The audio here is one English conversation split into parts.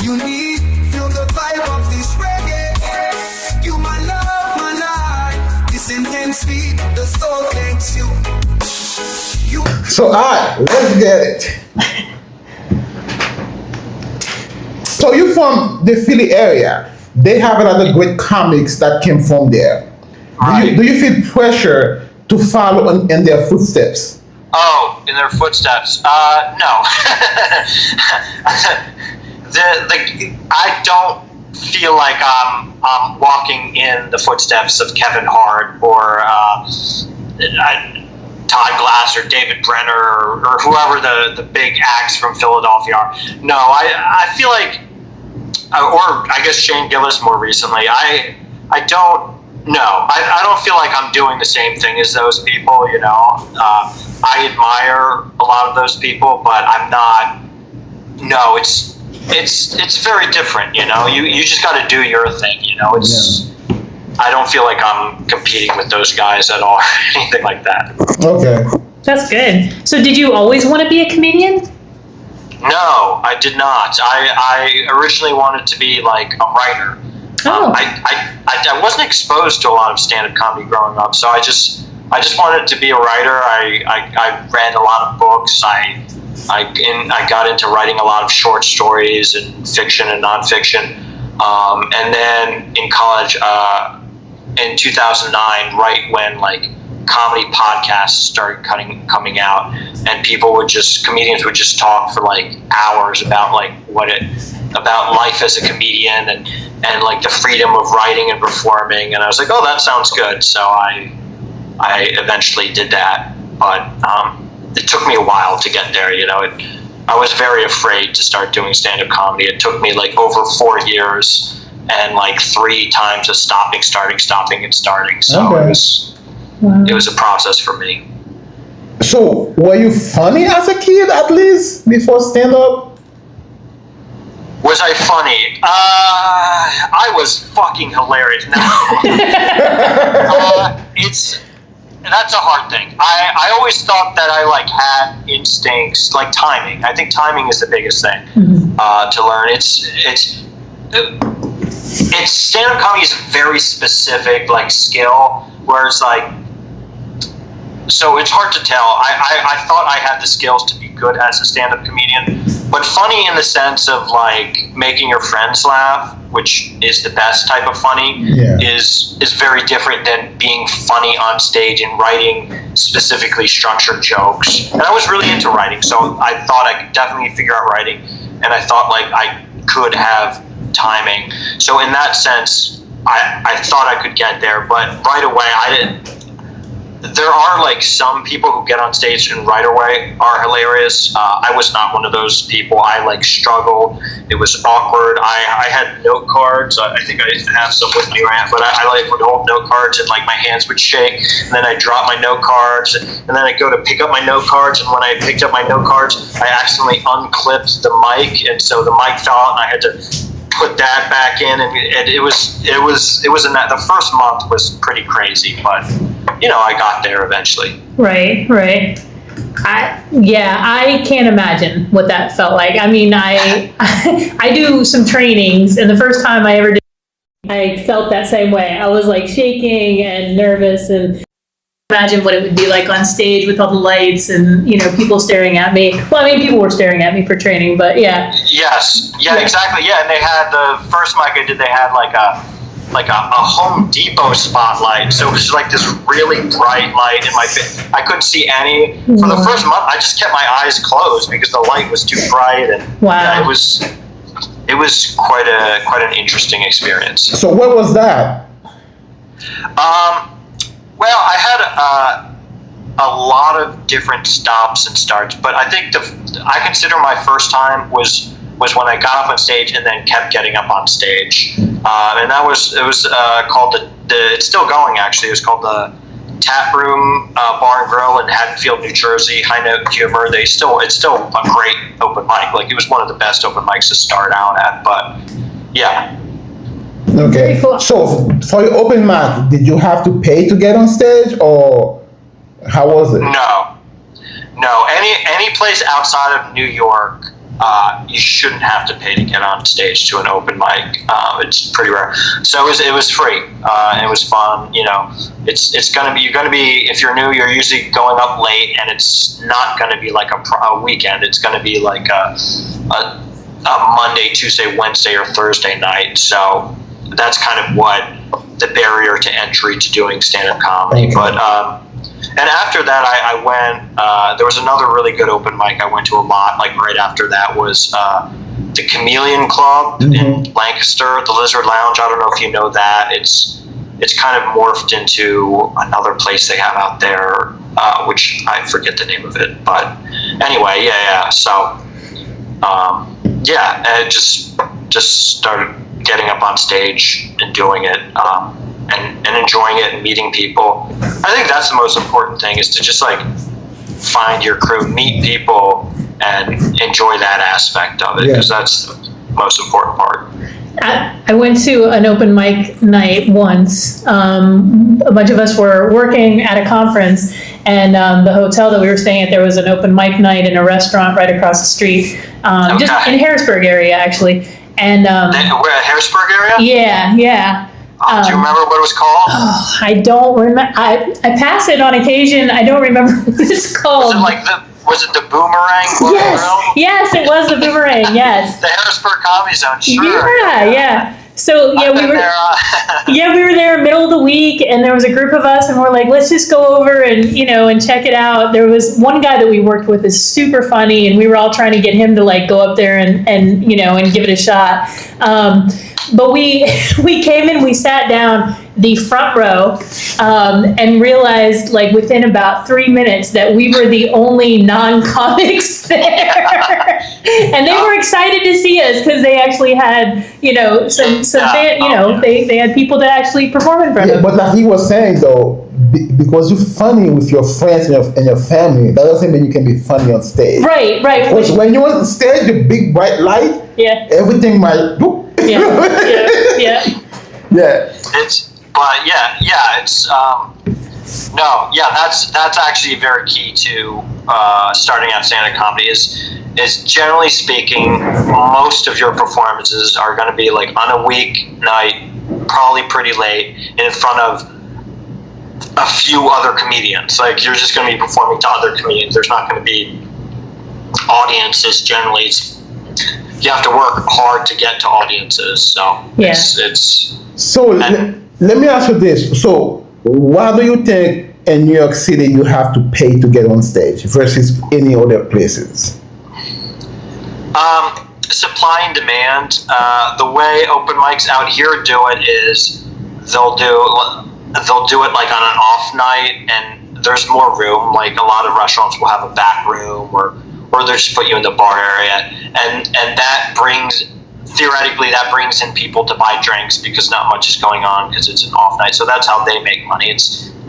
You need, feel the vibe of this reggae. You my love, my life. This intense beat, the soul takes you. So, alright, let's get it. So, you're from the Philly area. They have a lot of great comics that came from there. Do you feel pressure to follow in their footsteps? Oh, in their footsteps? No. I don't feel like I'm walking in the footsteps of Kevin Hart or Todd Glass or David Brenner or whoever the big acts from Philadelphia are. No, I feel like, or I guess Shane Gillis more recently. I don't. No, I don't feel like I'm doing the same thing as those people. You know, I admire a lot of those people, but I'm not. No, it's very different. You know, you just got to do your thing. You know, it's. Yeah. I don't feel like I'm competing with those guys at all or anything like that. Okay. That's good. So did you always want to be a comedian? No, I did not. I originally wanted to be like a writer. Oh. I wasn't exposed to a lot of stand-up comedy growing up, so I just wanted to be a writer. I read a lot of books. I got into writing a lot of short stories and fiction and nonfiction. And then in college, in 2009, right when like comedy podcasts started coming out, and comedians would just talk for like hours about like about life as a comedian and like the freedom of writing and performing, and I was like, oh, that sounds good. So I eventually did that, but it took me a while to get there. You know, I was very afraid to start doing stand-up comedy. It took me like over 4 years and like 3 times of stopping, starting. So okay. It was a process for me. So were you funny as a kid, at least before stand-up? Was I funny? I was fucking hilarious. No. That's a hard thing. I always thought that I like had instincts, like timing. I think timing is the biggest thing to learn. It's stand-up comedy is a very specific like skill, whereas like, so it's hard to tell. I thought I had the skills to be good as a stand-up comedian, but funny in the sense of like making your friends laugh, which is the best type of funny, is very different than being funny on stage and writing specifically structured jokes. And I was really into writing, so I thought I could definitely figure out writing, and I thought like I could have timing. So in that sense, I thought I could get there, but right away I didn't. There are like some people who get on stage and right away are hilarious. I was not one of those people. I like struggled. It was awkward. I had note cards. I think I have some with me right now, but I like would hold note cards and like my hands would shake, and then I drop my note cards, and then I go to pick up my note cards, and when I picked up my note cards, I accidentally unclipped the mic, and so the mic fell out, and I had to put that back in, and it was the first month was pretty crazy, but you know, I got there eventually. Right. I can't imagine what that felt like. I mean, I do some trainings, and the first time I ever did, I felt that same way. I was like shaking and nervous, and imagine what it would be like on stage with all the lights and, you know, people staring at me. Well, I mean, people were staring at me for training, but yeah. Yes. Yeah, exactly. Yeah, and they had the first mic I did. They had like a Home Depot spotlight, so it was like this really bright light in my face. I couldn't see any. For the first month, I just kept my eyes closed because the light was too bright, and yeah, it was quite an interesting experience. So what was that? Well, I had a lot of different stops and starts, but I think I consider my first time was when I got up on stage and then kept getting up on stage, and it was called it's still going actually. It was called the Tap Room Bar and Grill in Haddonfield, New Jersey. High Note Humor. It's still a great open mic. Like, it was one of the best open mics to start out at. But yeah. Okay. Cool. So for your open mic, did you have to pay to get on stage, or how was it? No. Any place outside of New York, you shouldn't have to pay to get on stage to an open mic. It's pretty rare. So it was free. It was fun. You know, it's gonna be, you're gonna be, if you're new, you're usually going up late, and it's not gonna be like a weekend. It's gonna be like a Monday, Tuesday, Wednesday, or Thursday night. So that's kind of what the barrier to entry to doing stand-up comedy. Okay. But and after that, I went. There was another really good open mic I went to a lot. Like right after that was the Chameleon Club in Lancaster, the Lizard Lounge. I don't know if you know that. It's kind of morphed into another place they have out there, which I forget the name of it. But anyway, yeah. So I just started getting up on stage and doing it. And enjoying it and meeting people. I think that's the most important thing, is to just like find your crew, meet people, and enjoy that aspect of it, because that's the most important part. I went to an open mic night once. A bunch of us were working at a conference, and the hotel that we were staying at, there was an open mic night in a restaurant right across the street, just in Harrisburg area, actually. And we're at Harrisburg area? Yeah. Do you remember what it was called? Oh, I don't remember. I pass it on occasion. I don't remember what it's called. Was it the Boomerang? Yes, it was the Boomerang. Yes. The Harrisburg Comedy Zone. Sure. Yeah. So we were there middle of the week, and there was a group of us, and we're like, let's just go over and and check it out. There was one guy that we worked with is super funny, and we were all trying to get him to like go up there and give it a shot. But we came in, we sat down the front row, and realized like within about 3 minutes that we were the only non-comics there. And they were excited to see us, because they actually had, they had people that actually perform in front of them. But like he was saying though, because you're funny with your friends and your family, that doesn't mean you can be funny on stage. Right. Because when you're on stage, the big bright light, everything might do. Yeah. That's actually very key to starting out stand-up comedy. Is generally speaking, most of your performances are going to be like on a weeknight, probably pretty late, in front of a few other comedians. Like, you're just going to be performing to other comedians. There's not going to be audiences generally. You have to work hard to get to audiences. So it's. So let me ask you this. So why do you think in New York City you have to pay to get on stage versus any other places? Supply and demand. The way open mics out here do it is they'll do it like on an off night, and there's more room. Like, a lot of restaurants will have a back room, or they'll just put you in the bar area, and that brings in people to buy drinks, because not much is going on because it's an off night. So that's how they make money.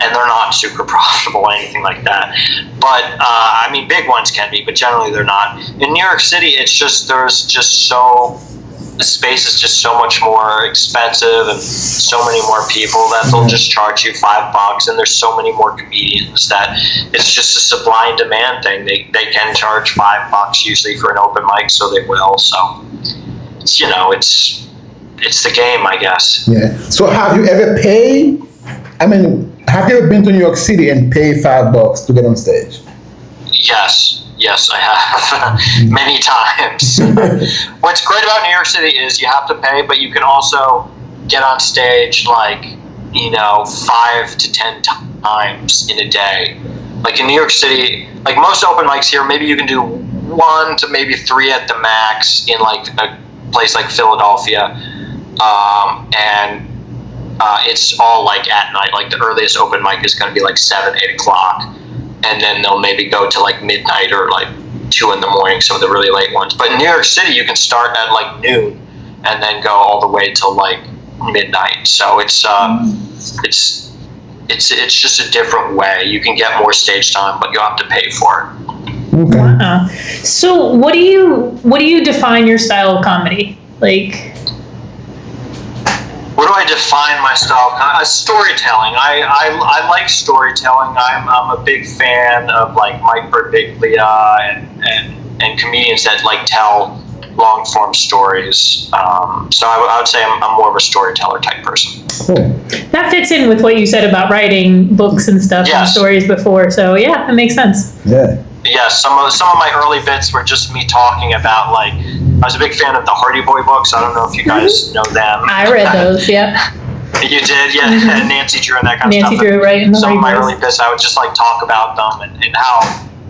And they're not super profitable or anything like that. But I mean, big ones can be, but generally they're not. In New York City, the space is just so much more expensive, and so many more people that they'll just charge you $5, and there's so many more comedians that it's just a supply and demand thing. They can charge $5 usually for an open mic, so they will. So it's the game, I guess. Yeah. So have you ever paid? I mean, have you ever been to New York City and paid $5 to get on stage? Yes, I have many times. What's great about New York City is you have to pay, but you can also get on stage 5 to 10 times in a day. Like in New York City, like most open mics here, maybe you can do 1 to maybe 3 at the max in like a place like Philadelphia, and it's all like at night. Like the earliest open mic is going to be like 7, 8 o'clock. And then they'll maybe go to like midnight or like 2 in the morning, some of the really late ones. But in New York City, you can start at like noon and then go all the way till like midnight. So it's just a different way. You can get more stage time, but you have to pay for it. Okay. Wow. So what do you define your style of comedy? Like, what do I define my style of storytelling? I like storytelling. I'm a big fan of like Mike Birbiglia and and comedians that like tell long form stories. So I would say I'm more of a storyteller type person. Cool. That fits in with what you said about writing books and stuff and Yes. stories before. So yeah, that makes sense. Yeah. Yeah, some of my early bits were just me talking about, like, I was a big fan of the Hardy Boy books. I don't know if you guys know them. I read those. Yeah. You did, yeah. Nancy Drew and that kind of Nancy stuff. Drew, right? And the Some of my Hardy Boys. early bits, I would just like talk about them and how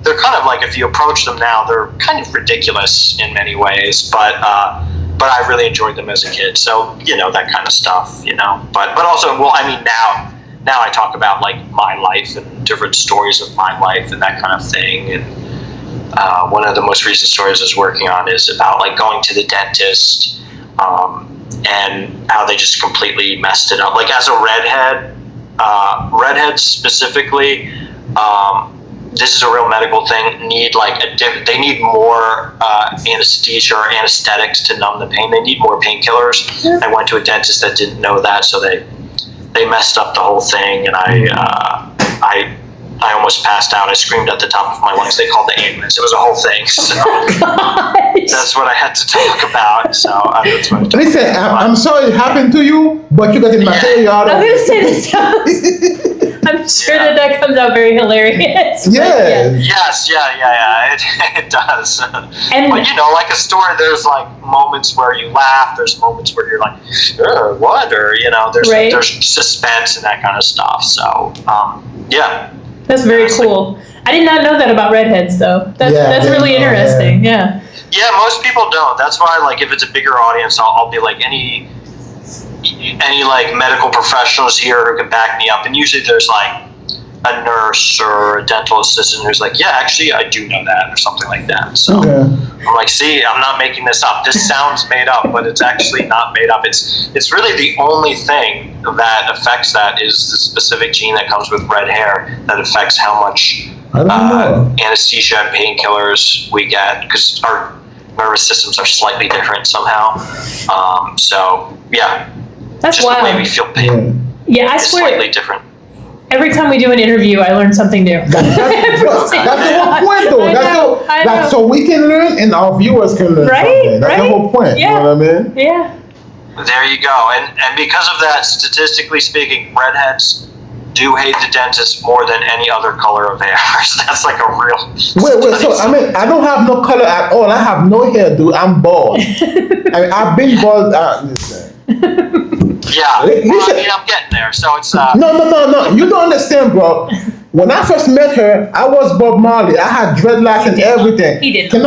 they're kind of like, if you approach them now, they're kind of ridiculous in many ways, but I really enjoyed them as a kid. So, you know, that kind of stuff, you know. But also, well, I mean, now I talk about like my life and different stories of my life and that kind of thing. And one of the most recent stories I was working on is about like going to the dentist and how they just completely messed it up. Like as a redheads specifically, this is a real medical thing. They need more anesthesia or anesthetics to numb the pain. They need more painkillers. I went to a dentist that didn't know that, so they messed up the whole thing, and I almost passed out. I screamed at the top of my lungs. They called the ambulance. It was a whole thing. So that's what I had to talk about. So that's what I Listen, I'm sorry it happened to you, but you got the material out of I'm it. gonna say this. I'm sure that comes out very hilarious. Yeah. Yes, yeah. It does. And but you know, like a story, there's like moments where you laugh. There's moments where you're like, what? Or you know, there's suspense and that kind of stuff. So yeah. That's very cool. I did not know that about redheads, though. That's really interesting. Yeah. Yeah, most people don't. That's why, like, if it's a bigger audience, I'll be like, any like medical professionals here who can back me up, and usually there's like a nurse or a dental assistant who's like, yeah, actually, I do know that, or something like that. So I'm like, see, I'm not making this up. This sounds made up, but it's actually not made up. It's really the only thing that affects that is the specific gene that comes with red hair that affects how much anesthesia and painkillers we get, because our nervous systems are slightly different somehow. So yeah, That's just wild. the way we feel pain Yeah, I is swear. slightly different. Every time we do an interview, I learn something new. That's the whole point, though. I know. So we can learn and our viewers can learn something. That's the whole point. Yeah. You know what I mean? Yeah. There you go. And because of that, statistically speaking, redheads do hate the dentist more than any other color of hair. So that's like a real Wait. So I mean, I don't have no color at all. I have no hair, dude. I'm bald. I mean, I've been bald. Yeah. Well, I mean, I'm getting there. So it's No. You don't understand, bro. When I first met her, I was Bob Marley. I had dreadlocks and everything. He didn't. Can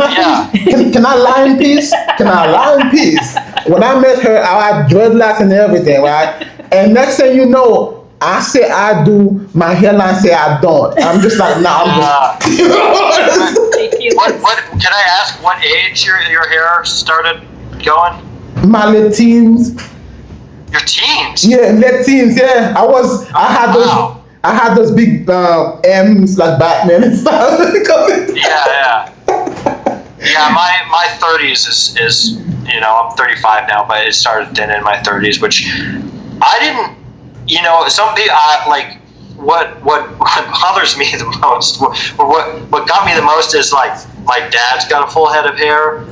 I lie in peace? Can I lie in peace? When I met her, I had dreadlocks and everything, right? And next thing you know, I say I do, my hairline say I don't. I'm just like, nah, I'm just. What can I ask? What age your hair started going? My late teens. Your teens. Yeah, late teens. Yeah, I had those big M's like Batman and stuff. Yeah. My 30s is you know, I'm 35 now, but it started then in my 30s, which I didn't. You know, some people like what bothers me the most, what got me the most is like my dad's got a full head of hair.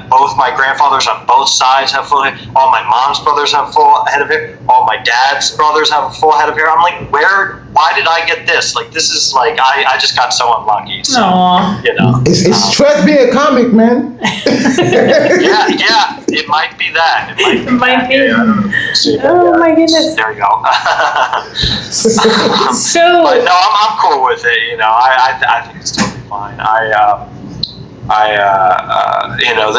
Both my grandfathers on both sides have full hair. All my mom's brothers have full head of hair. All my dad's brothers have a full head of hair. I'm like, why did I get this? Like, this is like, I just got so unlucky. So, you know. It's stress being a comic, man. Yeah, it might be that. It might be. Oh my goodness. There you go. So. But no, I'm cool with it. You know, I think it's totally fine. You know,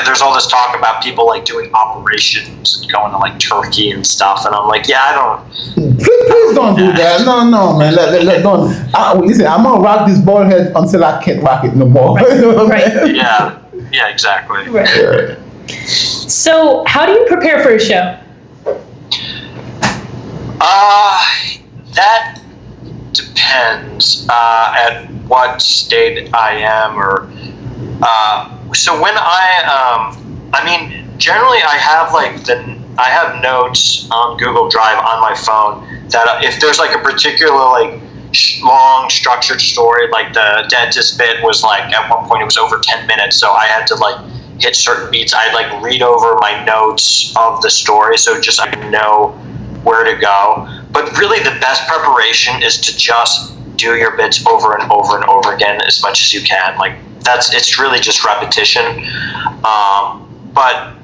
there's all this talk about people like doing operations and going to like Turkey and stuff, and I'm like, yeah, I don't. Please don't do that. No, man. Don't. Listen, I'm gonna rock this bald head until I can't rock it no more. Right. You know what I mean? Yeah, exactly. Right. Yeah. So, how do you prepare for a show? That depends at what state I am, or so when I mean, generally I have notes on Google Drive on my phone that if there's like a particular like long structured story. Like the dentist bit was like, at one point it was over 10 minutes, so I had to like hit certain beats. I'd like read over my notes of the story, so just I could know where to go. But really the best preparation is to just do your bits over and over and over again as much as you can. Like it's really just repetition. But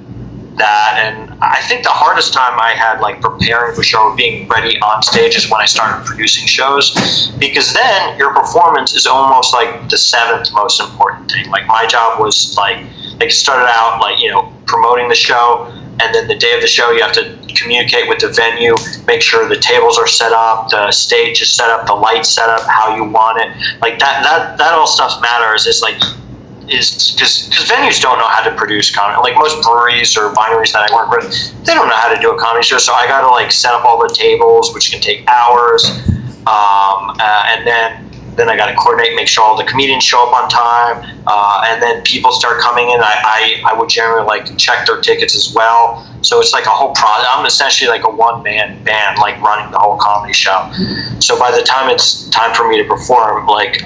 that, and I think the hardest time I had like preparing for show, being ready on stage, is when I started producing shows, because then your performance is almost like the seventh most important thing. Like my job was like it started out like, you know, promoting the show, and then the day of the show you have to communicate with the venue, make sure the tables are set up, the stage is set up, the lights set up how you want it. Like that all stuff matters. Is because venues don't know how to produce comedy. Like most breweries or wineries that I work with, they don't know how to do a comedy show. So I got to like set up all the tables, which can take hours, and then I got to coordinate, make sure all the comedians show up on time, and then people start coming in. I would generally like check their tickets as well. So it's like a whole process. I'm essentially like a one-man band, like running the whole comedy show. So by the time it's time for me to perform, like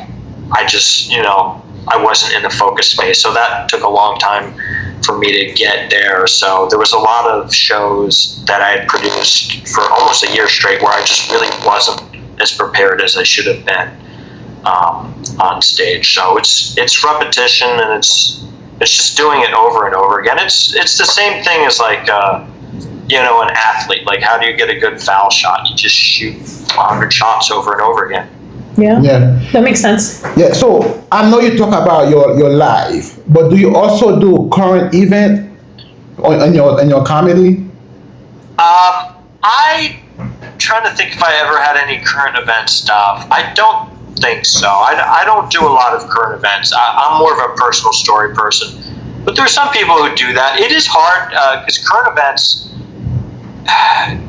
I just, you know, I wasn't in the focus space. So that took a long time for me to get there. So there was a lot of shows that I had produced for almost a year straight where I just really wasn't as prepared as I should have been on stage. So it's repetition, and it's just doing it over and over again. It's the same thing as like you know, an athlete. Like how do you get a good foul shot? You just shoot 100 shots over and over again. Yeah, that makes sense. Yeah, so I know you talk about your live, but do you also do current event on your comedy? I trying to think if I ever had any current event stuff. I don't think so. I don't do a lot of current events. I'm more of a personal story person. But there's some people who do that. It is hard because current events,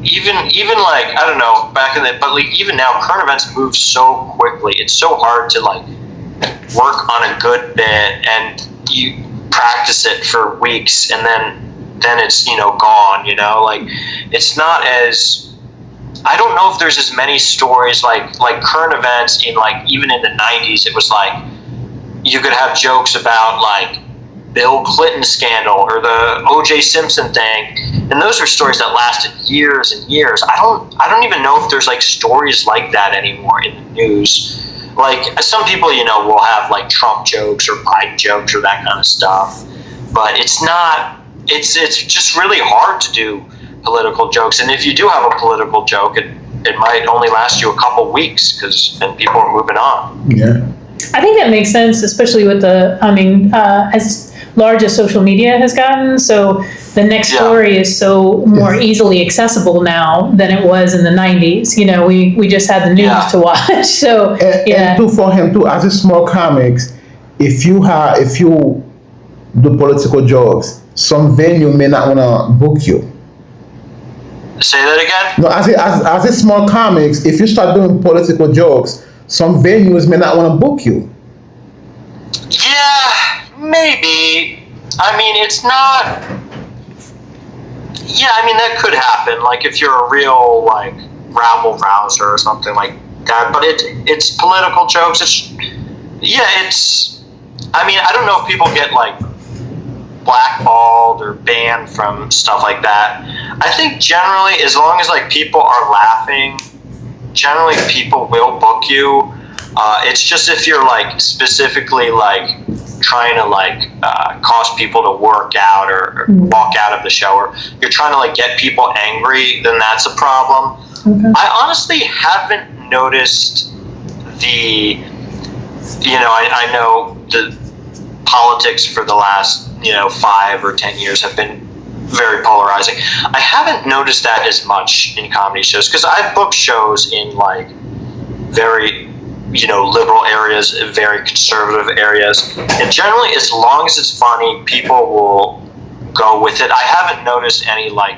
even like, I don't know, back in the, but like even now, current events move so quickly. It's so hard to like work on a good bit and you practice it for weeks and then it's, you know, gone, you know, like it's not as, I don't know if there's as many stories like current events in like, even in the 90s, it was like, you could have jokes about like Bill Clinton scandal or the O.J. Simpson thing, and those are stories that lasted years and years. I don't even know if there's like stories like that anymore in the news. Like some people, you know, will have like Trump jokes or Biden jokes or that kind of stuff, but it's not. It's just really hard to do political jokes, and if you do have a political joke, it might only last you a couple weeks because then people are moving on. Yeah, I think that makes sense, especially with the. I mean, as large as social media has gotten, so the next story is so more easily accessible now than it was in the 90s. You know, we just had the news to watch. So and too, for him too, as a small comics, if you do political jokes, some venue may not want to book you. Say that again? No, as a small comics, if you start doing political jokes, some venues may not want to book you. Yeah, maybe. I mean, it's not. Yeah, I mean that could happen. Like if you're a real like rabble rouser or something like that. But it's political jokes. It's. I mean, I don't know if people get like blackballed or banned from stuff like that. I think generally, as long as like people are laughing, generally people will book you. It's just if you're like specifically like trying to like cause people to work out or walk out of the show, or you're trying to like get people angry, then that's a problem. Okay. I honestly haven't noticed the, you know, I know the politics for the last, you know, 5 or 10 years have been very polarizing. I haven't noticed that as much in comedy shows because I've booked shows in like very, you know, liberal areas, very conservative areas, and generally as long as it's funny, people will go with it. I haven't noticed any like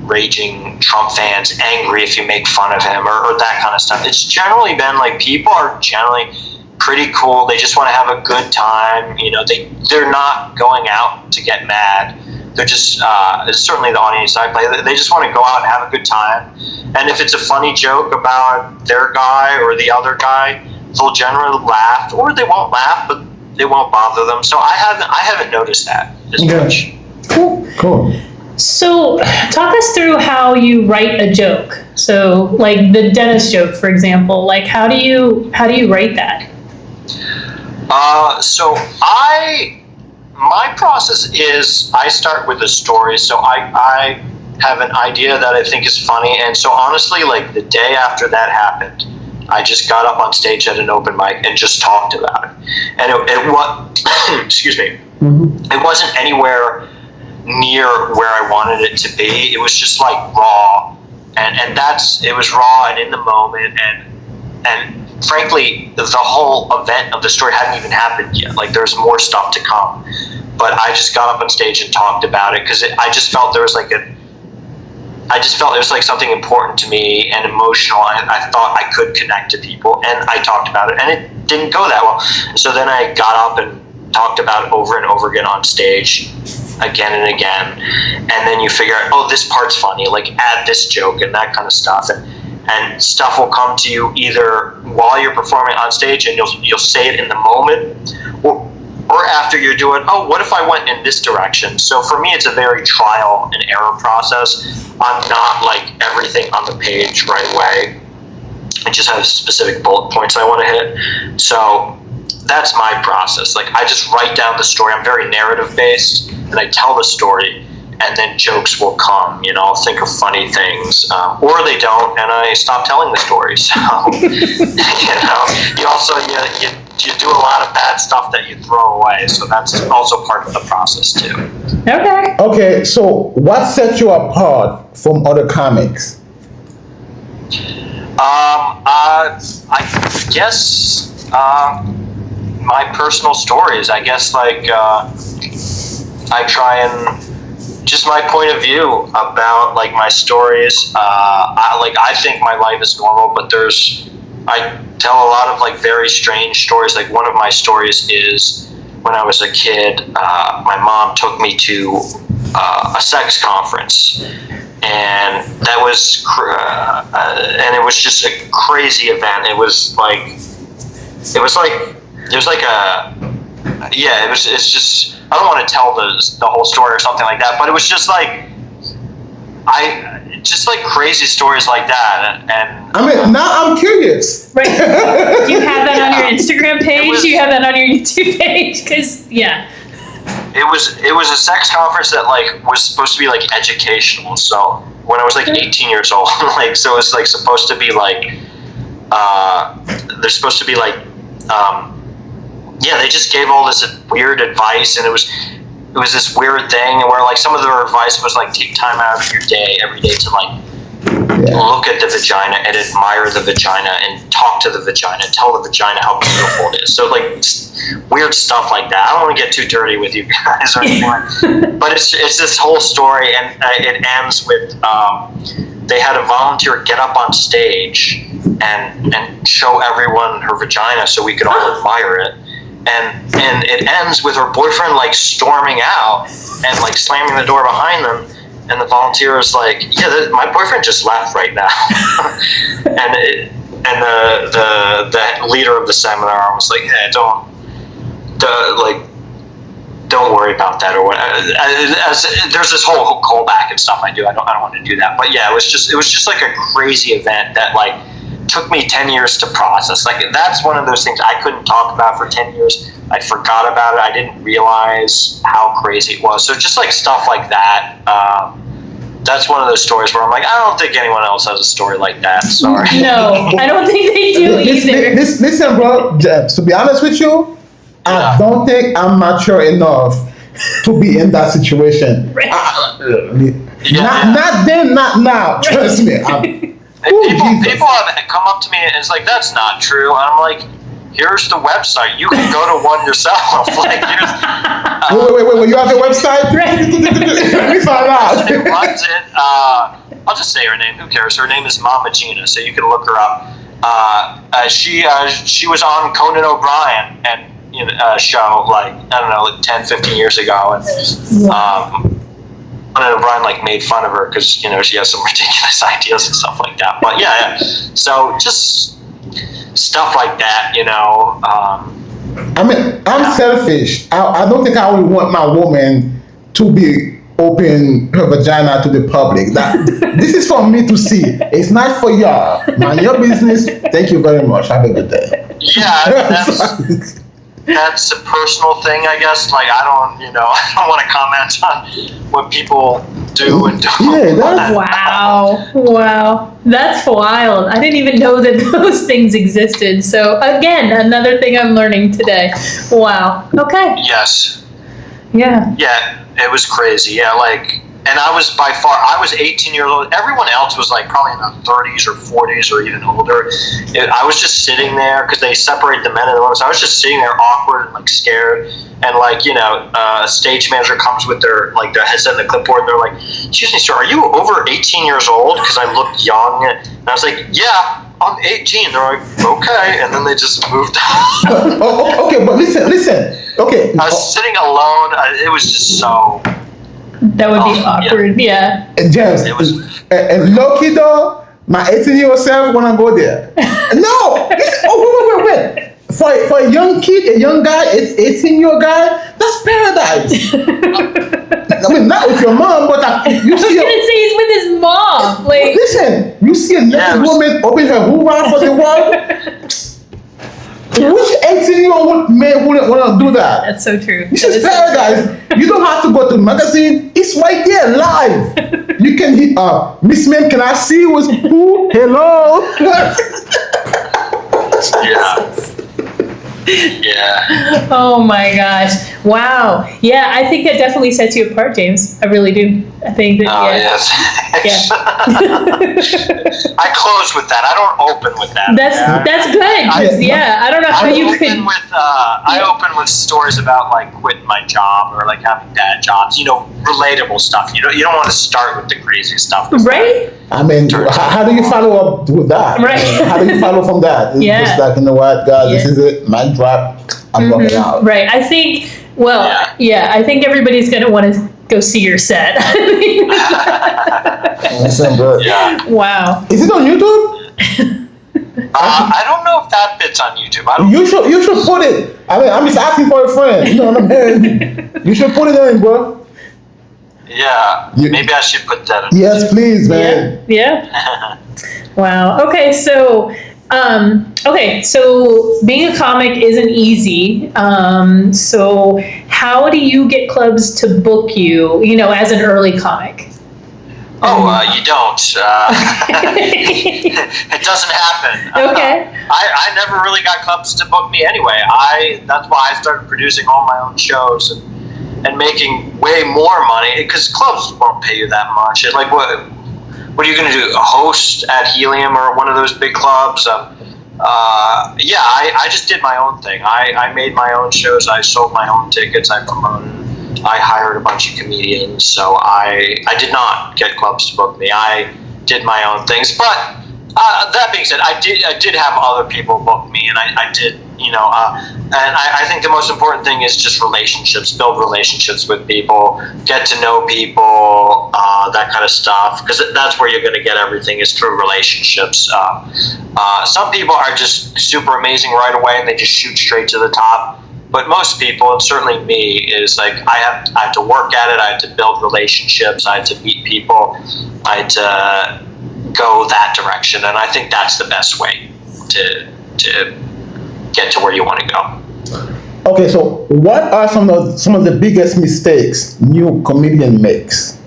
raging Trump fans angry if you make fun of him or that kind of stuff. It's generally been like people are generally pretty cool. They just want to have a good time. You know, they're not going out to get mad. they're just it's certainly the audience I play. They just want to go out and have a good time, and if it's a funny joke about their guy or the other guy, they'll generally laugh, or they won't laugh, but it won't bother them. So I haven't noticed that as much. Cool. So, talk us through how you write a joke. So, like the dentist joke, for example. Like, how do you write that? So my process is I start with a story. So I have an idea that I think is funny, and so honestly, like the day after that happened, I just got up on stage at an open mic and just talked about it. And it was, excuse me, it wasn't anywhere near where I wanted it to be. It was just like raw, and it was raw and in the moment, and frankly, the whole event of the story hadn't even happened yet. Like there's more stuff to come, but I just got up on stage and talked about it because I just felt there was like something important to me and emotional. I thought I could connect to people, and I talked about it, and it didn't go that well. So then I got up and talked about it over and over again on stage, again and again, and then you figure out, oh, this part's funny, like add this joke and that kind of stuff, and stuff will come to you either while you're performing on stage and you'll say it in the moment, or after you're doing, oh, what if I went in this direction? So for me, it's a very trial and error process. I'm not like everything on the page right away. I just have specific bullet points I want to hit. So that's my process. Like I just write down the story. I'm very narrative based, and I tell the story, and then jokes will come. I'll think of funny things, or they don't, and I stop telling the story. So you also you do a lot of bad stuff that you throw away. So that's also part of the process too. Okay. So what sets you apart from other comics? I guess my personal stories. I guess like I try and just my point of view about like my stories. I think my life is normal, but I tell a lot of like very strange stories. Like one of my stories is when I was a kid, my mom took me to a sex conference, and that was and it was just a crazy event. It's just, I don't want to tell the whole story or something like that, but it was just like crazy stories like that, and I mean, now I'm curious. Right? Do you have that on your Instagram page? Do you have that on your YouTube page? Because it was a sex conference that like was supposed to be like educational. So when I was like 18 years old, like so it's like supposed to be like they're supposed to be like they just gave all this weird advice, and it was this weird thing where like some of their advice was like take time out of your day every day to like look at the vagina and admire the vagina and talk to the vagina, tell the vagina how beautiful it is. So like weird stuff like that. I don't want to get too dirty with you guys or anything, but it's this whole story, and it ends with they had a volunteer get up on stage and show everyone her vagina so we could all admire it. And it ends with her boyfriend like storming out and like slamming the door behind them, and the volunteer is like, my boyfriend just left right now. and the leader of the seminar was like, hey, don't worry about that, or what. There's this whole callback and stuff I do. I don't want to do that, but yeah, it was just like a crazy event that like took me 10 years to process. Like that's one of those things I couldn't talk about for 10 years. I forgot about it. I didn't realize how crazy it was. So just like stuff like that. That's one of those stories where I'm like, I don't think anyone else has a story like that. Sorry. No, I don't think they do either. Listen, bro. To be honest with you, I don't think I'm mature enough to be in that situation. Right. Not then, not now. Trust me. People have come up to me and it's like, that's not true. And I'm like, here's the website. You can go to one yourself. Like, wait. You have the website? Let me find out. Who runs it? I'll just say her name. Who cares? Her name is Mama Gina, so you can look her up. She was on Conan O'Brien and show like I don't know, like 10, 15 years ago, and O'Brien like made fun of her because she has some ridiculous ideas and stuff like that. But yeah. So just stuff like that, I'm selfish. I don't think I would want my woman to be open her vagina to the public. This is for me to see. It's not for y'all. Mind your business. Thank you very much. Have a good day. Yeah, that's a personal thing, I guess. Like I don't want to comment on what people do and don't. Yeah, Wow, that's wild. I didn't even know that those things existed. So again, another thing I'm learning today. Wow. Okay. Yes. Yeah. Yeah, it was crazy. Yeah, and I was 18 years old. Everyone else was like probably in their 30s or 40s or even older. I was just sitting there because they separate the men and the women. So I was just sitting there awkward and like scared. And a stage manager comes with their headset and the clipboard. And they're like, "Excuse me, sir, are you over 18 years old?" Because I looked young. And I was like, "Yeah, I'm 18. They're like, "Okay," and then they just moved on. Okay, but listen. Okay, I was sitting alone. It was just so. That would be awkward. Yeah. James, It was. and low-key though, my 18-year-old self wanna go there. No, listen, wait. For a young kid, a young guy, 18-year-old guy, that's paradise. I mean, not with your mom, but you I was see. gonna say he's with his mom. Like, Listen, you see a naked woman open her hoo-ha for the world. Which 18-year-old man wouldn't want to do that? that's so true. This is paradise. You don't have to go to the magazine. It's right there, live. You can hit Miss Ma'am, can I see who? Hello. Yeah. Oh my gosh. Wow. Yeah, I think that definitely sets you apart, James. I really do. I think that, Oh, yes. I close with that. I don't open with that. That's good. I don't know how you could. I open with stories about quitting my job or having bad jobs. Relatable stuff. You don't want to start with the crazy stuff. Right? I mean, how do you follow up with that? Right. How do you follow from that? It's just like, you know what, guys, this is it. Mic drop. I'm walking out. Right. I think. Well, I think everybody's gonna want to go see your set. Listen, bro. Yeah. Wow. Is it on YouTube? I don't know if that bit's on YouTube. You should put it. I mean, I'm just asking for a friend. You know what I mean? You should put it in, bro. Yeah. Maybe I should put that in. Yes, please, man. Yeah. Wow. Okay. So. So being a comic isn't easy. So how do you get clubs to book you, as an early comic? You don't. It doesn't happen. Okay. I never really got clubs to book me anyway. That's why I started producing all my own shows and making way more money because clubs won't pay you that much. Like what are you going to do? A host at Helium or one of those big clubs? I just did my own thing. I made my own shows. I sold my own tickets. I promoted. I hired a bunch of comedians. So I did not get clubs to book me. I did my own things. But that being said, I did have other people book me, and I did. And I think the most important thing is just relationships. Build relationships with people. Get to know people. That kind of stuff. Because that's where you're going to get everything is through relationships. Some people are just super amazing right away, and they just shoot straight to the top. But most people, and certainly me, is I have to work at it. I have to build relationships. I have to meet people. I have to go that direction, and I think that's the best way to get to where you want to go. Okay, so what are some of the biggest mistakes new comedian makes?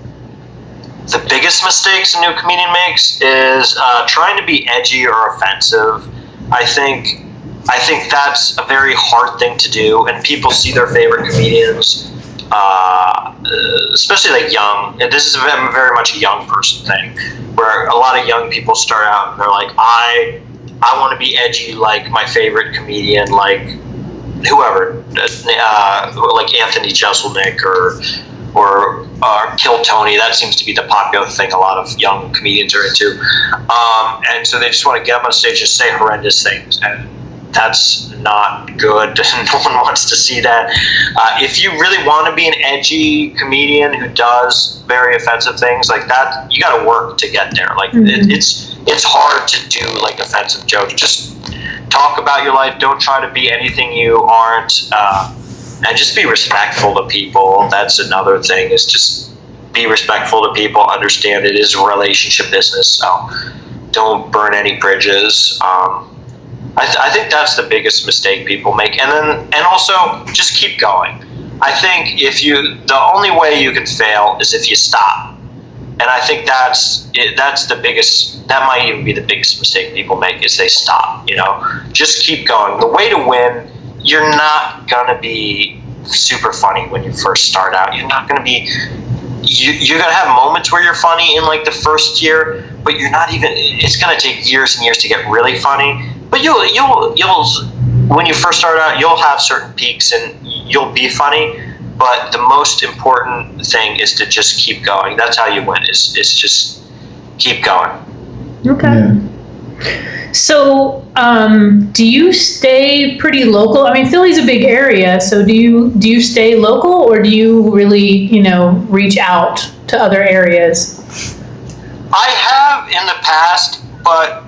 The biggest mistakes a new comedian makes is trying to be edgy or offensive. I think that's a very hard thing to do, and people see their favorite comedians, especially young. This is very much a young person thing, where a lot of young people start out and they're like, I want to be edgy like my favorite comedian, like whoever, like Anthony Jeselnik or Kill Tony. That seems to be the popular thing a lot of young comedians are into. And so they just want to get up on stage and say horrendous things. And that's not good. No one wants to see that. If you really want to be an edgy comedian who does very offensive things like that, you got to work to get there. Like it's hard to do like offensive jokes. Just talk about your life. Don't try to be anything you aren't, and just be respectful to people. That's another thing. Is just be respectful to people. Understand it is a relationship business, so don't burn any bridges. I think that's the biggest mistake people make, and also just keep going. I think the only way you can fail is if you stop, and I think that's the biggest. That might even be the biggest mistake people make is they stop. Just keep going. The way to win, you're not gonna be super funny when you first start out. You're not gonna be. You're gonna have moments where you're funny in like the first year, but you're not even. It's gonna take years and years to get really funny. But you'll when you first start out, you'll have certain peaks and you'll be funny. But the most important thing is to just keep going. That's how you win. Is just keep going. Okay. Yeah. So, do you stay pretty local? I mean, Philly's a big area. So, do you stay local, or do you really, reach out to other areas? I have in the past, but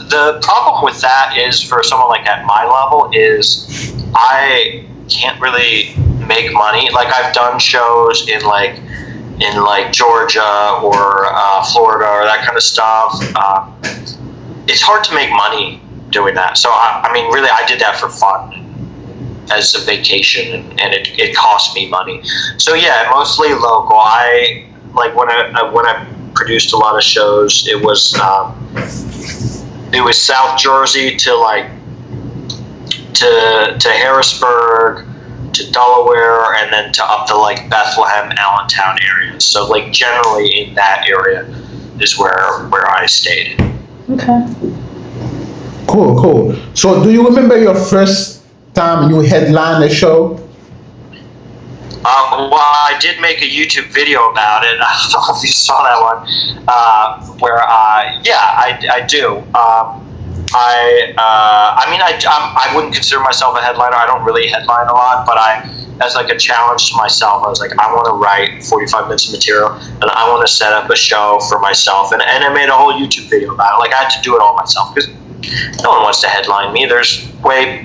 the problem with that is for someone like at my level is I can't really make money. Like I've done shows in Georgia or Florida or that kind of stuff. It's hard to make money doing that. So I mean, really, I did that for fun as a vacation, and it cost me money. So yeah, mostly local. I like when I produced a lot of shows. It was South Jersey to Harrisburg, to Delaware, and then to up to like Bethlehem, Allentown areas. So like generally in that area is where I stayed. Okay. Cool. So do you remember your first time you headlined a show? Well, I did make a YouTube video about it. I don't know if you saw that one. Where I do. I wouldn't consider myself a headliner. I don't really headline a lot, but as like a challenge to myself, I was like, I want to write 45 minutes of material, and I want to set up a show for myself. And I made a whole YouTube video about it. Like I had to do it all myself because no one wants to headline me. There's way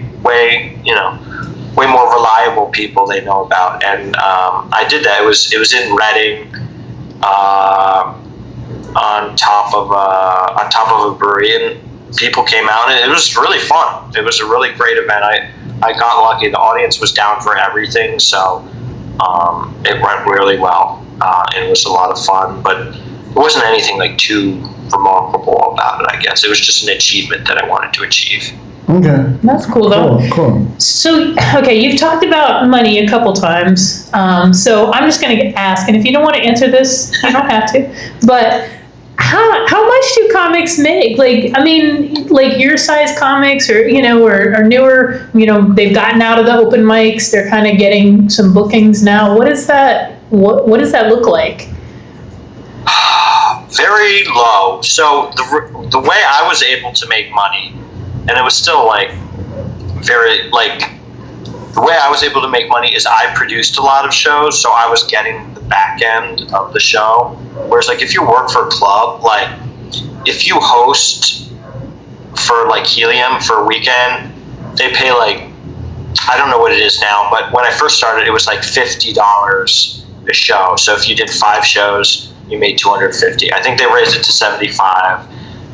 more reliable people they know about, and I did that. It was in Reading, on top of a brewery, and people came out, and it was really fun. It was a really great event. I got lucky. The audience was down for everything, so it went really well. It was a lot of fun, but it wasn't anything like too remarkable about it. I guess it was just an achievement that I wanted to achieve. Okay. That's cool, though. Cool. So, okay, you've talked about money a couple times. So I'm just going to ask, and if you don't want to answer this, you don't have to. But how much do comics make? Like, I mean, like your size comics, or or newer. They've gotten out of the open mics. They're kind of getting some bookings now. What is that? What does that look like? Very low. So the way I was able to make money, and it was still like very like the way I was able to make money is I produced a lot of shows, so I was getting the back end of the show. Whereas like if you work for a club, like if you host for like Helium for a weekend, they pay like, I don't know what it is now, but when I first started, it was like $50 a show. So if you did 5 shows, you made $250. I think they raised it to $75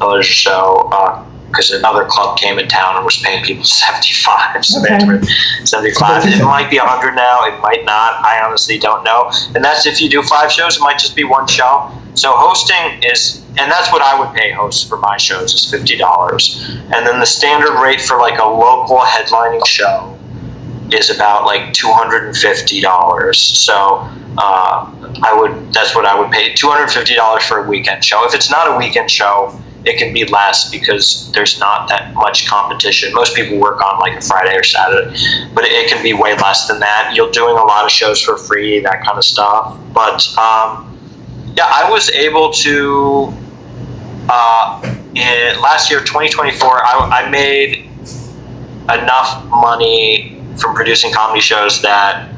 a show because another club came in town and was paying people $75. So they had to raise $75. It might be $100 now. It might not. I honestly don't know. And that's if you do 5 shows. It might just be 1 show. So hosting is, and that's what I would pay hosts for my shows, is $50. And then the standard rate for like a local headlining show is about like $250. So that's what I would pay, $250 for a weekend show. If it's not a weekend show, it can be less because there's not that much competition. Most people work on like a Friday or Saturday, but it can be way less than that. You're doing a lot of shows for free, that kind of stuff. But I was able to, in last year, 2024, I made enough money from producing comedy shows that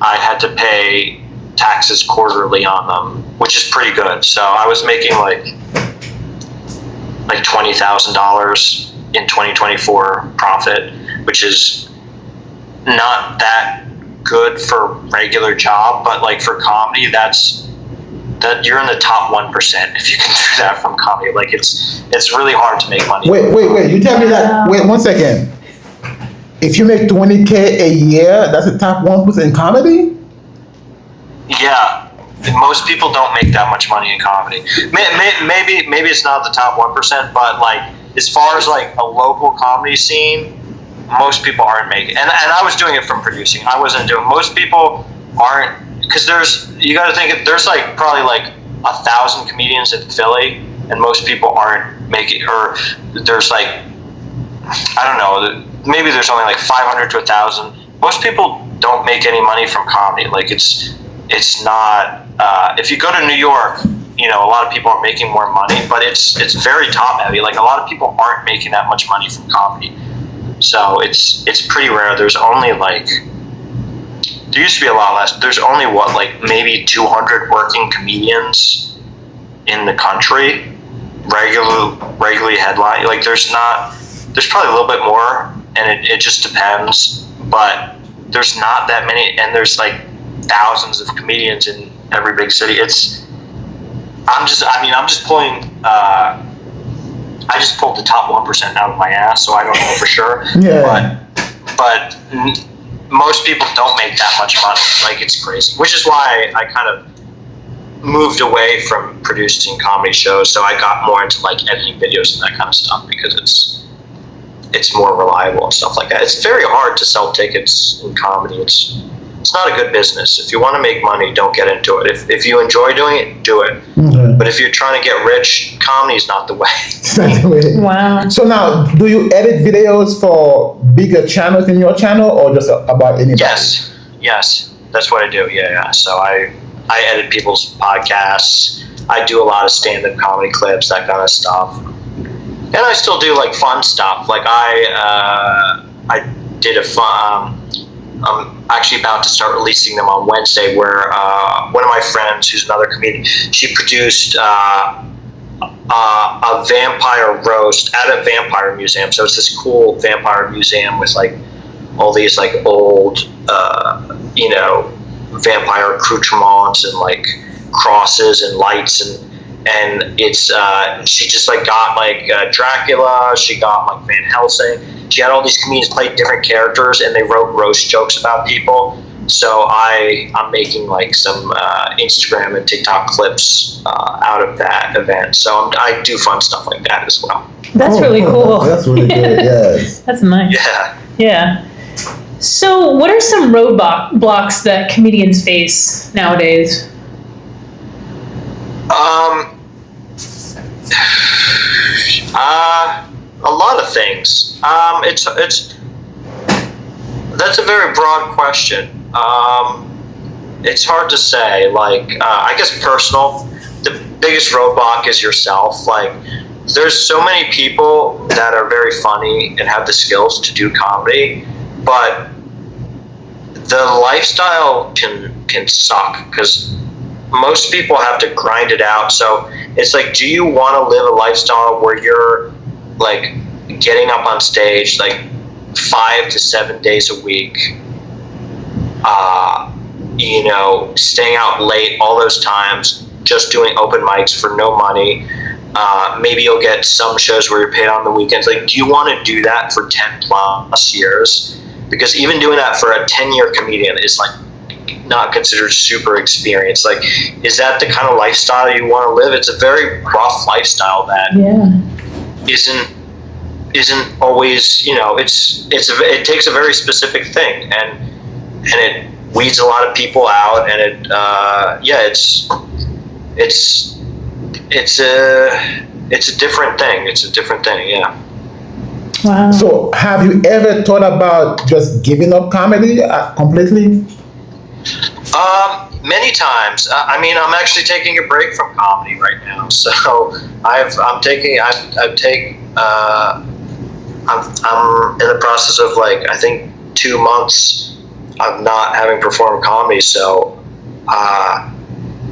I had to pay taxes quarterly on them, which is pretty good. So I was making like $20,000 in 2024 profit, which is not that good for regular job, but like for comedy, that you're in the top 1% if you can do that from comedy. Like it's really hard to make money. Wait, you tell me that, wait 1 second. If you make $20K a year, that's the top 1% in comedy? Yeah. Most people don't make that much money in comedy. Maybe it's not the top 1%, but like as far as like a local comedy scene, most people aren't making. And I was doing it from producing. I wasn't doing. Most people aren't, because you got to think there's like probably like 1,000 comedians in Philly, and most people aren't making. Or there's like, I don't know, maybe there's only like 500 to 1,000. Most people don't make any money from comedy. Like it's not. If you go to New York, a lot of people are making more money, but it's very top heavy. Like a lot of people aren't making that much money from comedy, so it's pretty rare. There's only like, there used to be a lot less. There's only maybe 200 working comedians in the country, regularly headline. Like there's probably a little bit more, and it just depends. But there's not that many, and there's like thousands of comedians in every big city. I'm just pulling. I just pulled the top 1% out of my ass, so I don't know for sure. Yeah. But most people don't make that much money. Like it's crazy, which is why I kind of moved away from producing comedy shows. So I got more into like editing videos and that kind of stuff because it's more reliable and stuff like that. It's very hard to sell tickets in comedy. It's not a good business. If you want to make money, don't get into it. If you enjoy doing it, do it. Okay. But if you're trying to get rich, comedy's not the way. Wow. So now, do you edit videos for bigger channels in your channel, or just about anybody? Yes, that's what I do. Yeah. So I edit people's podcasts. I do a lot of stand-up comedy clips, that kind of stuff. And I still do like fun stuff. Like I did a fun. I'm actually about to start releasing them on Wednesday, where one of my friends, who's another comedian, she produced a vampire roast at a vampire museum. So it's this cool vampire museum with like all these like old, vampire accoutrements and like crosses and lights, and it's she just like got like Dracula, she got like Van Helsing. She had all these comedians play different characters, and they wrote roast jokes about people. So I'm making like some Instagram and TikTok clips out of that event. So I do fun stuff like that as well. That's really cool. That's really good. Yes. That's nice. Yeah. So, what are some roadblocks that comedians face nowadays? A lot of things. That's a very broad question. It's hard to say. Like, I guess personal. The biggest roadblock is yourself. Like, there's so many people that are very funny and have the skills to do comedy, but the lifestyle can suck because most people have to grind it out. So it's like, do you want to live a lifestyle where you're like getting up on stage like 5 to 7 days a week, staying out late all those times, just doing open mics for no money? Maybe you'll get some shows where you're paid on the weekends. Like, do you want to do that for 10 plus years? Because even doing that for a 10-year comedian is like not considered super experienced. Like, is that the kind of lifestyle you want to live? It's a very rough lifestyle that isn't always, it takes a very specific thing, and it weeds a lot of people out, and it's a different thing. It's a different thing. Yeah. Wow. So, have you ever thought about just giving up comedy completely? Many times. I'm actually taking a break from comedy right now. So I I'm in the process of like, I think 2 months of not having performed comedy. So,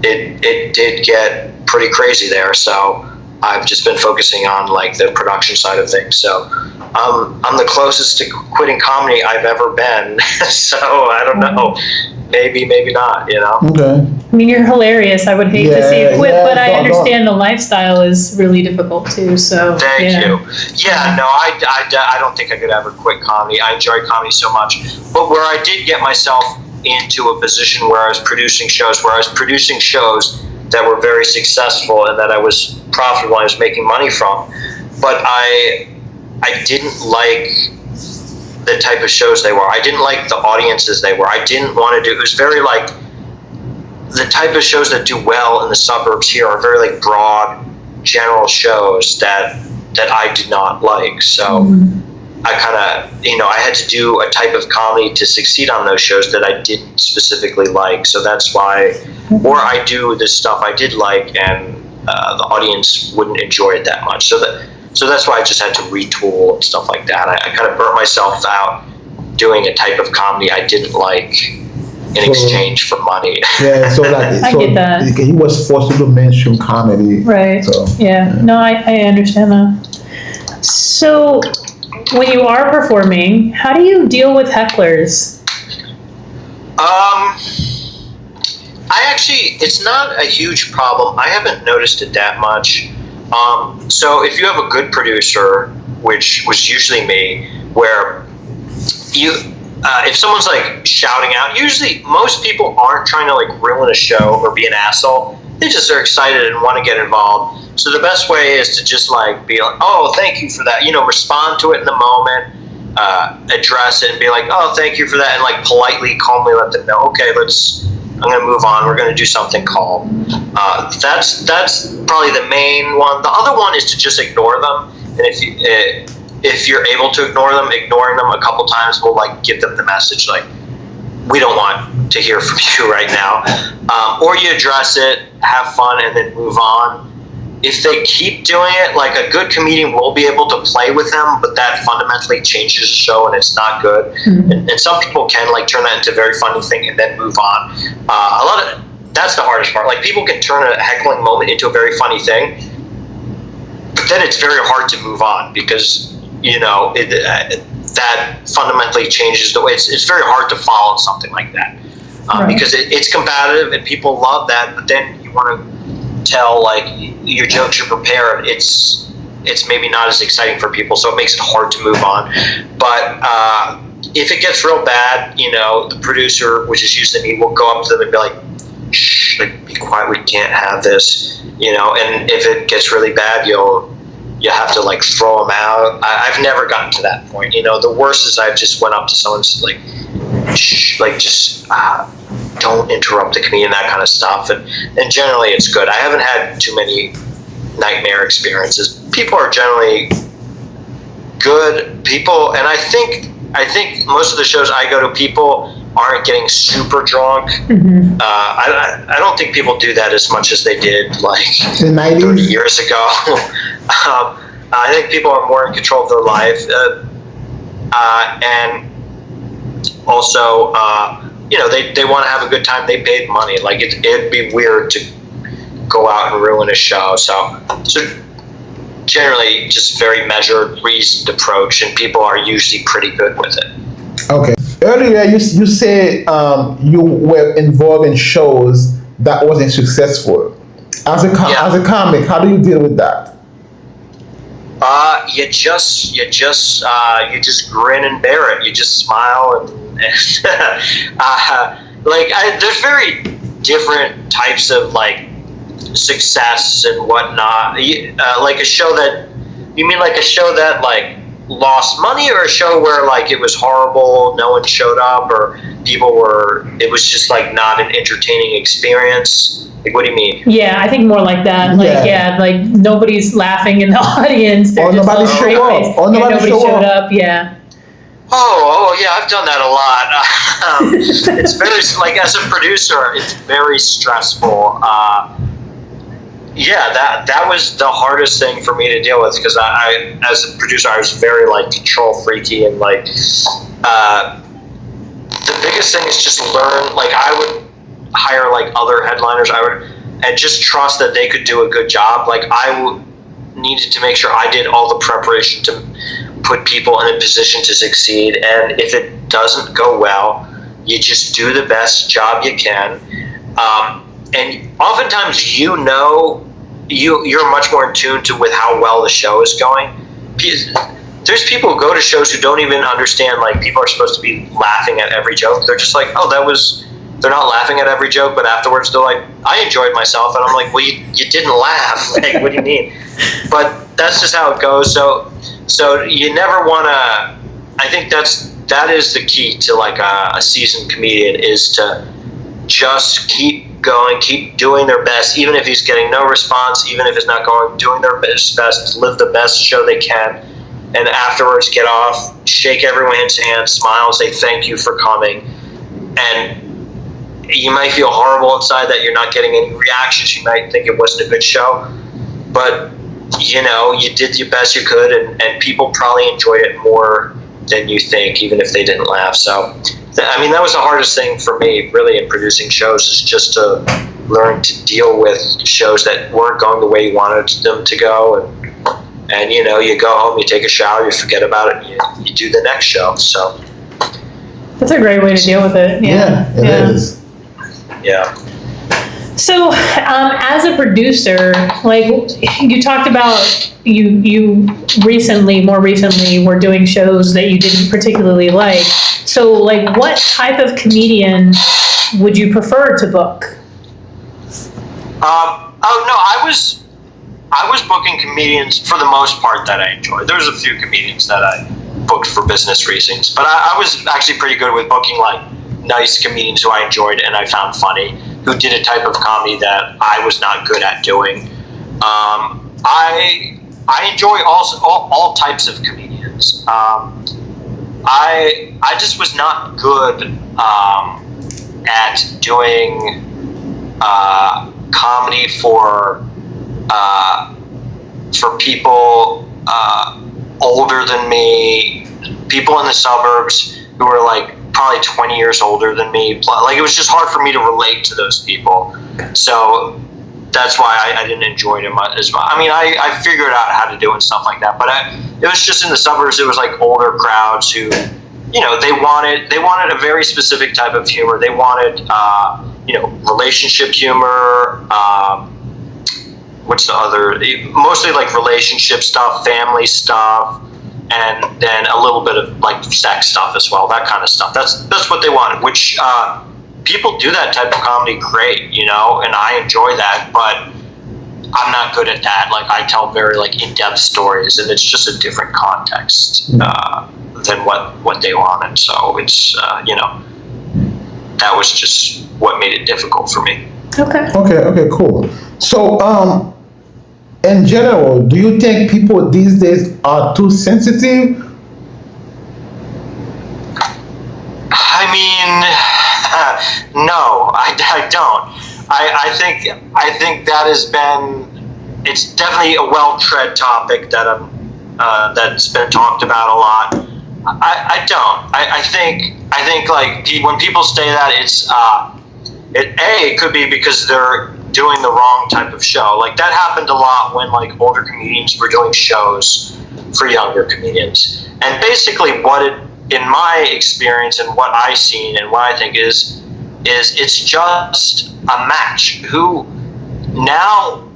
it did get pretty crazy there. So I've just been focusing on like the production side of things. So I'm the closest to quitting comedy I've ever been. So I don't know. Maybe not, you know? Okay. I mean, you're hilarious. I would hate to see you quit, Yeah, but I don't. understand the lifestyle is really difficult too. So Thank you. Yeah, no, I don't think I could ever quit comedy. I enjoy comedy so much. But where I did get myself into a position where I was producing shows, that were very successful and that I was profitable, I was making money from. But I didn't like the type of shows they were. I didn't like the audiences they were. I didn't want to do, it was very like, the type of shows that do well in the suburbs here are very like broad, general shows that I did not like. So I kind of, I had to do a type of comedy to succeed on those shows that I didn't specifically like. So that's why, or I do the stuff I did like and the audience wouldn't enjoy it that much. So that's why I just had to retool and stuff like that. I kind of burnt myself out doing a type of comedy I didn't like in exchange for money. Yeah, so like, I get that. He was forced to do mainstream comedy. Right. So, yeah. No, I understand that. So when you are performing, how do you deal with hecklers? It's not a huge problem. I haven't noticed it that much. So if you have a good producer, which was usually me, where if someone's like shouting out, usually most people aren't trying to like ruin a show or be an asshole. They just are excited and want to get involved. So the best way is to just like be like, oh, thank you for that. Respond to it in the moment, address it and be like, oh, thank you for that. And like politely, calmly let them know, okay, I'm going to move on. We're going to do something calm. That's probably the main one. The other one is to just ignore them. And if you're able to ignore them, ignoring them a couple times will like give them the message like, we don't want to hear from you right now. Or you address it, have fun, and then move on. If they keep doing it, like a good comedian will be able to play with them, but that fundamentally changes the show and it's not good. And some people can like turn that into a very funny thing and then move on. That's the hardest part. Like people can turn a heckling moment into a very funny thing, but then it's very hard to move on because, that fundamentally changes the way it's very hard to follow something like that. Because it's combative and people love that, but then you want to tell like your jokes are prepared, it's maybe not as exciting for people, so it makes it hard to move on. But if it gets real bad, the producer, which is usually me, will go up to them and be like, shh, like, be quiet, we can't have this, and if it gets really bad, you have to like throw them out. I've never gotten to that point. The worst is I've just went up to someone and like, shh, like just don't interrupt the comedian, that kind of stuff. And generally it's good. I haven't had too many nightmare experiences. People are generally good people, and I think most of the shows I go to, people aren't getting super drunk. I don't think people do that as much as they did like 30 years ago. I think people are more in control of their life, and also they want to have a good time. They paid money. Like it'd be weird to go out and ruin a show. So generally just very measured, reasoned approach, and people are usually pretty good with it. Okay. Earlier, you said you were involved in shows that wasn't successful. As a comic, how do you deal with that? You just grin and bear it. You just smile and there's very different types of like success and whatnot. Like a show that, you mean like a show that like lost money, or a show where like it was horrible, no one showed up, or it was just like not an entertaining experience? Like, what do you mean? Yeah, I think more like that. Like, like nobody's laughing in the audience. They're just nobody straight face. Nobody showed up. Yeah. Oh, yeah, I've done that a lot. It's very, like, as a producer, it's very stressful. yeah, that was the hardest thing for me to deal with, because I as a producer, I was very like control freaky, and like the biggest thing is just learn. Like I would hire like other headliners, and just trust that they could do a good job. Like needed to make sure I did all the preparation to put people in a position to succeed, and if it doesn't go well, you just do the best job you can. And oftentimes, you're much more in tune with how well the show is going. There's people who go to shows who don't even understand, like, people are supposed to be laughing at every joke. They're just like, oh, they're not laughing at every joke, but afterwards they're like, I enjoyed myself. And I'm like, well, you didn't laugh. Like, what do you mean? But that's just how it goes. So you never want to, I think that is the key to like a seasoned comedian, is to just keep going, keep doing their best, even if he's getting no response, even if it's not going, doing their best, live the best show they can, and afterwards get off, shake everyone's hand, smile, say thank you for coming. And you might feel horrible inside that you're not getting any reactions. You might think it wasn't a good show, but you did the best you could, and people probably enjoyed it more than you think, even if they didn't laugh. So I mean, that was the hardest thing for me, really, in producing shows, is just to learn to deal with shows that weren't going the way you wanted them to go. And you go home, you take a shower, you forget about it, and you do the next show. So that's a great way to deal with it. Yeah, it is. Yeah. So, as a producer, like you talked about, you more recently were doing shows that you didn't particularly like. So, like, what type of comedian would you prefer to book? I was booking comedians for the most part that I enjoyed. There's a few comedians that I booked for business reasons, but I was actually pretty good with booking like nice comedians who I enjoyed and I found funny, who did a type of comedy that I was not good at doing. I enjoy all types of comedians. I just was not good at doing comedy for people older than me, people in the suburbs who were like probably 20 years older than me. Like, it was just hard for me to relate to those people. So that's why I didn't enjoy them as much. I mean, I figured out how to do and stuff like that, but it was just in the suburbs. It was like older crowds who, they wanted a very specific type of humor. They wanted, relationship humor. What's the other? Mostly like relationship stuff, family stuff, and then a little bit of like sex stuff as well. That kind of stuff. That's what they wanted. Which people do that type of comedy great, and I enjoy that. But I'm not good at that. Like, I tell very like in-depth stories, and it's just a different context than what they wanted. So it's that was just what made it difficult for me. Okay, cool. So, in general, do you think people these days are too sensitive? I mean, no, I don't. I think that has been, it's definitely a well-tread topic that's been talked about a lot. I don't. I think like when people say that, it could be because they're doing the wrong type of show. Like, that happened a lot when like older comedians were doing shows for younger comedians. And basically in my experience and what I've seen and what I think is it's just a match. Who now,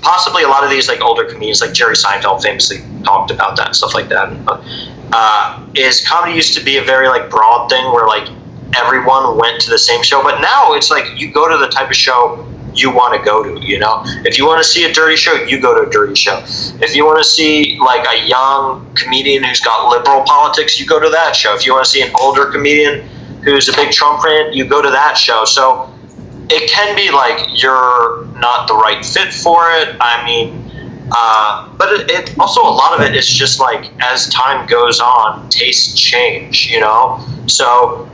possibly a lot of these like older comedians, like Jerry Seinfeld famously talked about that and stuff like that, is comedy used to be a very like broad thing where like everyone went to the same show, but now it's like you go to the type of show you want to go to. If you want to see a dirty show, you go to a dirty show. If you want to see like a young comedian who's got liberal politics, you go to that show. If you want to see an older comedian who's a big Trump fan, you go to that show. So it can be like you're not the right fit for it. I mean, but it also, a lot of it is just like, as time goes on, tastes change, So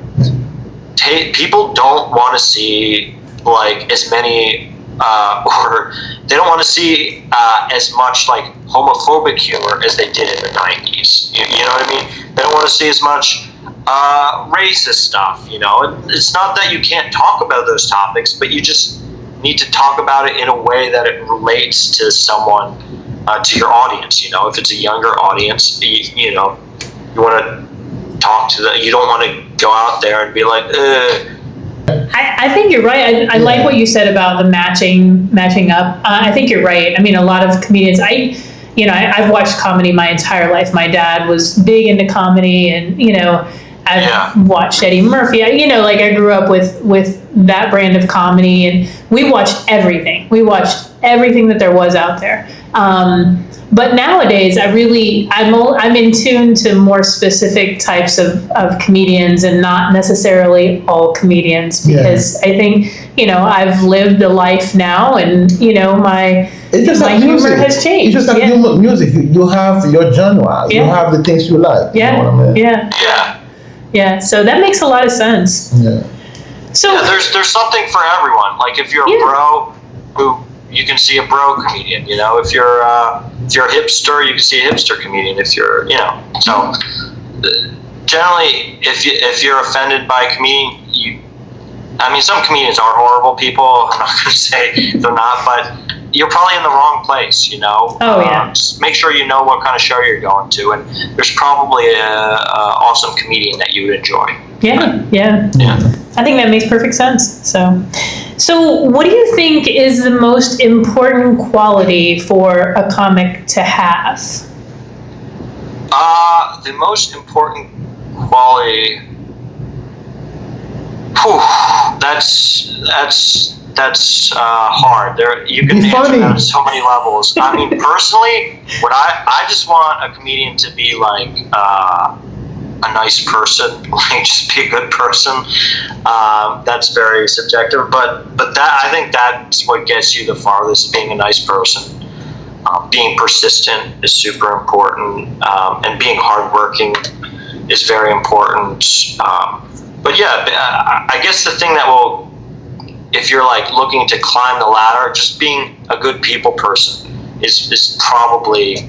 people don't want to see like as many or they don't want to see as much like homophobic humor as they did in the 90s. You know what I mean? They don't want to see as much racist stuff. You know, it's not that you can't talk about those topics, but you just need to talk about it in a way that it relates to someone, to your audience. You know, if it's a younger audience, you know, you want to talk to them. You don't want to go out there and be like, ugh. I think you're right. I like what you said about the matching up. I think you're right. I mean, a lot of comedians, I've watched comedy my entire life. My dad was big into comedy, and, you know, I've watched Eddie Murphy. I grew up with that brand of comedy, and we watched everything. We watched everything that there was out there. But nowadays, I'm in tune to more specific types of comedians, and not necessarily all comedians, because I think, you know, I've lived a life now, and, you know, my humor has changed. It's just like music. You have your genre. You have the things you like. Yeah. You know what I mean? Yeah. So that makes a lot of sense. Yeah. So there's something for everyone. Like if you're a bro, you can see a bro comedian. You know, if you're a hipster, you can see a hipster comedian. If you're, you know, so generally, if you're offended by a comedian, some comedians are horrible people. I'm not going to say they're not, but you're probably in the wrong place, you know? Just make sure you know what kind of show you're going to, and there's probably a awesome comedian that you would enjoy. Yeah. I think that makes perfect sense. So what do you think is the most important quality for a comic to have? The most important quality... That's hard. You can answer that on so many levels. I mean, personally, what I just want a comedian to be like a nice person, like just be a good person. That's very subjective, but I think that's what gets you the farthest. Being a nice person, being persistent is super important, and being hardworking is very important. But yeah, I guess the thing that will, if you're like looking to climb the ladder, just being a good people person is probably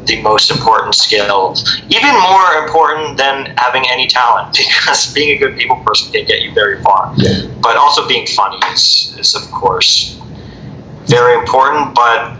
the most important skill. Even more important than having any talent, because being a good people person can get you very far. Yeah. But also being funny is of course very important, but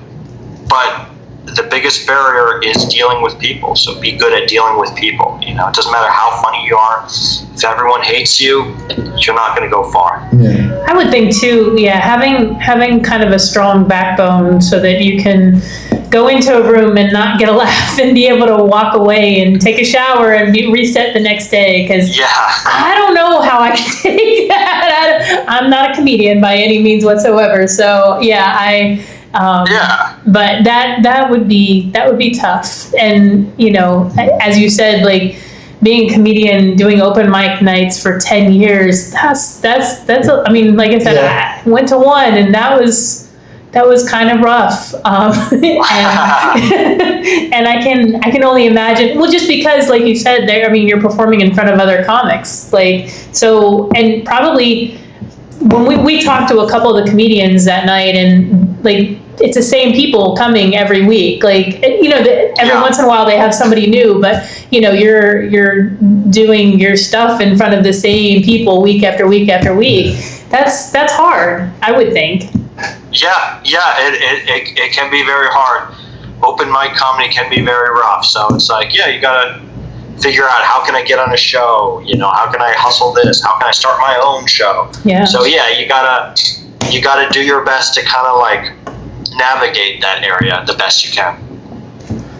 the biggest barrier is dealing with people. So be good at dealing with people. You know, it doesn't matter how funny you are. If everyone hates you, you're not going to go far. Yeah. I would think too, having kind of a strong backbone so that you can go into a room and not get a laugh and be able to walk away and take a shower and be reset the next day. Because I don't know how I can take that. I'm not a comedian by any means whatsoever. So but that would be tough. And, you know, as you said, like being a comedian, doing open mic nights for 10 years, that's I mean, like I said, I went to one, and that was kind of rough. And I can only imagine, well, just because, like you said, you're performing in front of other comics, like, so, and probably when we talked to a couple of the comedians that night, and like, it's the same people coming every week. Like, you know, every once in a while they have somebody new, but you know, you're doing your stuff in front of the same people week after week after week. That's hard, I would think. It can be very hard. Open mic comedy can be very rough. So it's like, you gotta figure out, how can I get on a show? You know, how can I hustle this? How can I start my own show? Yeah. So you gotta do your best to kind of like navigate that area the best you can.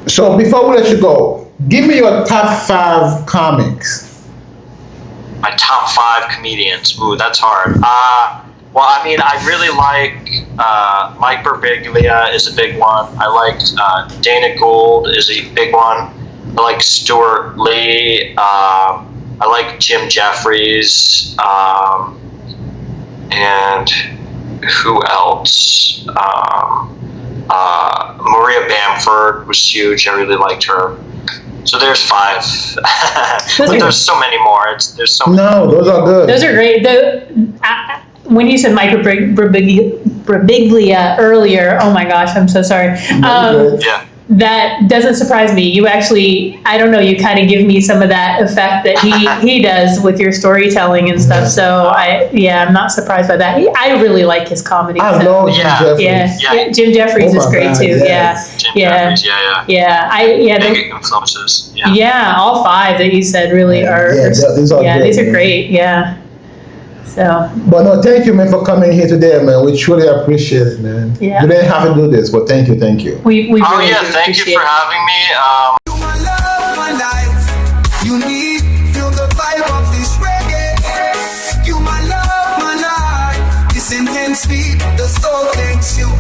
So before we let you go, give me your top 5 comics. My top 5 comedians. Ooh, that's hard. Well, I mean, I really like Mike Birbiglia is a big one. I like Dana Gould is a big one. I like Stuart Lee. I like Jim Jeffries. And who else? Maria Bamford was huge. I really liked her. So there's 5. But there's so many more. Those are good. Those are great. when you said Michael Birbiglia earlier, oh my gosh, I'm so sorry. Yeah. That doesn't surprise me. You actually, I don't know, you kind of give me some of that effect that he does with your storytelling and stuff. So I'm not surprised by that. I really like his comedy. I so. know Jim Jeffries. Yeah. Jim Jeffries is great God, too. yes. Jim Jeffries, big influences. Yeah, all five that you said really are. These are great, these are man. great. Yeah. So. But no, thank you, man, for coming here today, man. We truly appreciate it, man. Yeah. You didn't have to do this, but thank you. We really thank you for having me. You my love, my life. You need, feel the vibe of this reggae. You my love, my life. This intense beat, the soul takes you